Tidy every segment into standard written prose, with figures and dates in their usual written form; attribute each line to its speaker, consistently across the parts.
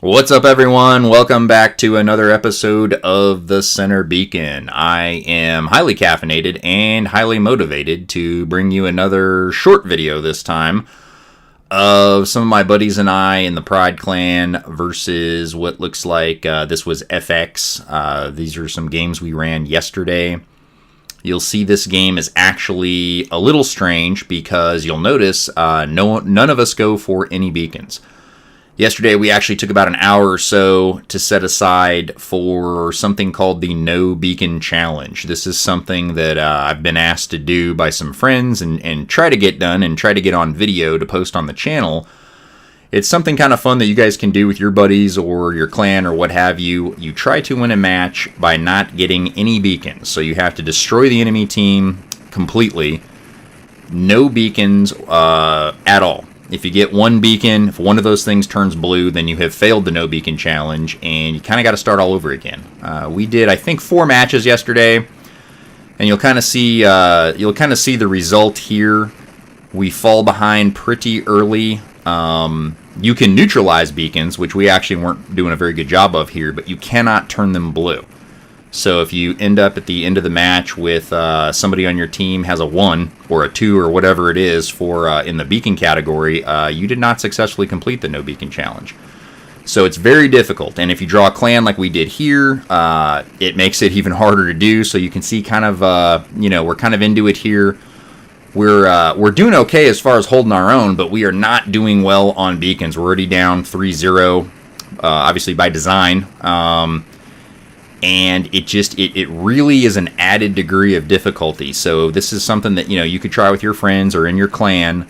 Speaker 1: What's up, everyone? Welcome back to another episode of The Center Beacon. I am highly caffeinated and highly motivated to bring you another short video this time of some of my buddies and I in the Pride Clan versus what looks like this was FX. These are some games we ran yesterday. You'll see this game is actually a little strange because you'll notice none of us go for any beacons. Yesterday, we actually took about an hour or so to set aside for something called the No Beacon Challenge. This is something that I've been asked to do by some friends and try to get done and try to get on video to post on the channel. It's something kind of fun that you guys can do with your buddies or your clan or what have you. You try to win a match by not getting any beacons. So you have to destroy the enemy team completely. No beacons at all. If you get one beacon, if one of those things turns blue, then you have failed the No Beacon Challenge, and you kind of got to start all over again. We did, I think, 4 matches yesterday, and you'll kind of see the result here. We fall behind pretty early. You can neutralize beacons, which we actually weren't doing a very good job of here, but you cannot turn them blue. So if you end up at the end of the match with somebody on your team has a 1 or a 2 or whatever it is for in the beacon category, you did not successfully complete the No Beacon Challenge. So it's very difficult, and if you draw a clan like we did here, it makes it even harder to do. So you can see kind of, we're kind of into it here. We're doing okay as far as holding our own, but we are not doing well on beacons. We're already down 3-0, obviously by design. And it really is an added degree of difficulty. So this is something that, you could try with your friends or in your clan.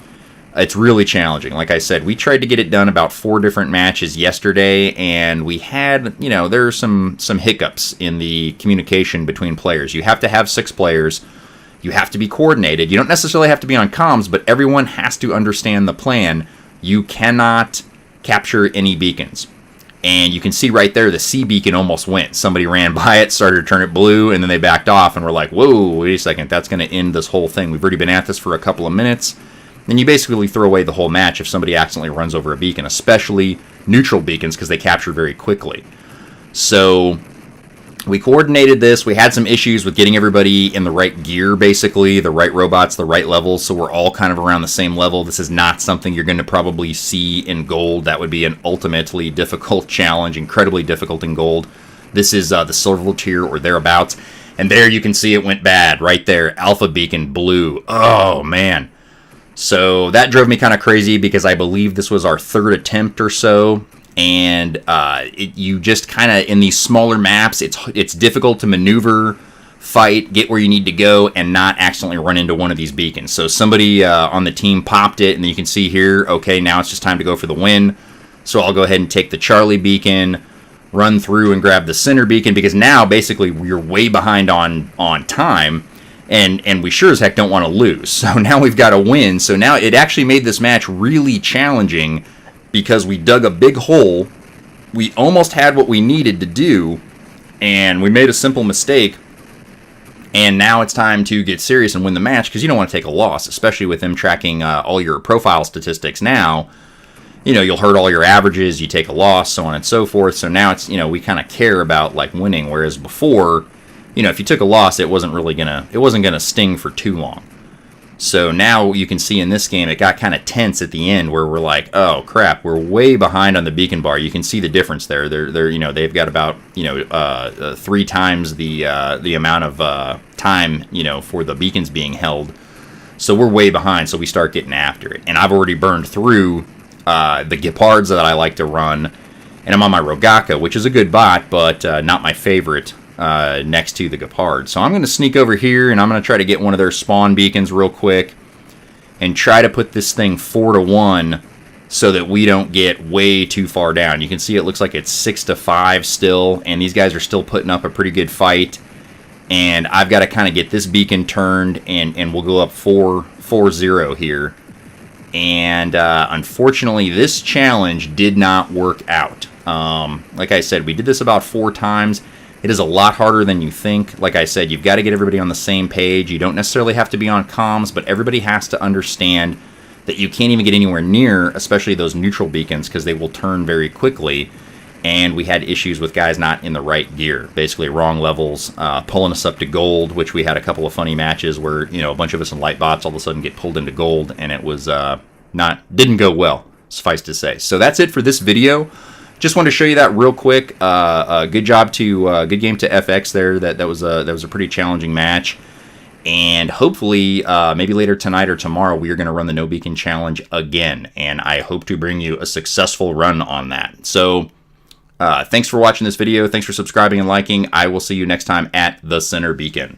Speaker 1: It's really challenging. Like I said, we tried to get it done about 4 different matches yesterday, and we had, there are some hiccups in the communication between players. You have to have 6 players. You have to be coordinated. You don't necessarily have to be on comms, but everyone has to understand the plan. You cannot capture any beacons. And you can see right there, the C beacon almost went. Somebody ran by it, started to turn it blue, and then they backed off, and we're like, whoa, wait a second, that's going to end this whole thing. We've already been at this for a couple of minutes. And you basically throw away the whole match if somebody accidentally runs over a beacon, especially neutral beacons, because they capture very quickly. So we coordinated this. We had some issues with getting everybody in the right gear, basically, the right robots, the right levels, so we're all kind of around the same level. This is not something you're going to probably see in gold. That would be an ultimately difficult challenge, incredibly difficult in gold. This is the silver tier or thereabouts, and there you can see it went bad right there. Alpha beacon blue. Oh, man. So that drove me kind of crazy because I believe this was our 3rd attempt or so. And you just kind of, in these smaller maps, it's difficult to maneuver, fight, get where you need to go, and not accidentally run into one of these beacons. So somebody on the team popped it, and you can see here, okay, now it's just time to go for the win. So I'll go ahead and take the Charlie beacon, run through and grab the center beacon, because now basically you're way behind on time, and we sure as heck don't want to lose. So now we've got to win. So now it actually made this match really challenging, because we dug a big hole, we almost had what we needed to do, and we made a simple mistake, and now it's time to get serious and win the match, because you don't want to take a loss, especially with them tracking all your profile statistics now. You'll hurt all your averages, you take a loss, so on and so forth, so now it's, we kind of care about, winning, whereas before, if you took a loss, it wasn't gonna sting for too long. So now you can see in this game, it got kind of tense at the end where we're like, oh crap, we're way behind on the beacon bar. You can see the difference there. They've got about 3 times the amount of time for the beacons being held. So we're way behind. So we start getting after it, and I've already burned through the Gepards that I like to run, and I'm on my Rogaka, which is a good bot, but not my favorite. Next to the Gepard. So I'm going to sneak over here, and I'm going to try to get one of their spawn beacons real quick and try to put this thing 4-1 so that we don't get way too far down. You can see it looks like it's 6-5 still, and these guys are still putting up a pretty good fight. And I've got to kind of get this beacon turned, and we'll go up 4-0 here. And unfortunately, this challenge did not work out. Like I said, we did this about 4 times. It is a lot harder than you think. Like I said, you've got to get everybody on the same page. You don't necessarily have to be on comms, but everybody has to understand that you can't even get anywhere near, especially those neutral beacons, because they will turn very quickly. And we had issues with guys not in the right gear, basically wrong levels, pulling us up to gold, which we had a couple of funny matches where, you know, a bunch of us in light bots all of a sudden get pulled into gold, and it was didn't go well, suffice to say. So that's it for this video. Just wanted to show you that real quick. Good job to good game to FX there. That was a pretty challenging match, and hopefully maybe later tonight or tomorrow we are going to run the no beacon challenge again, and I hope to bring you a successful run on that. So thanks for watching this video. Thanks for subscribing and liking. I will see you next time at the Center Beacon.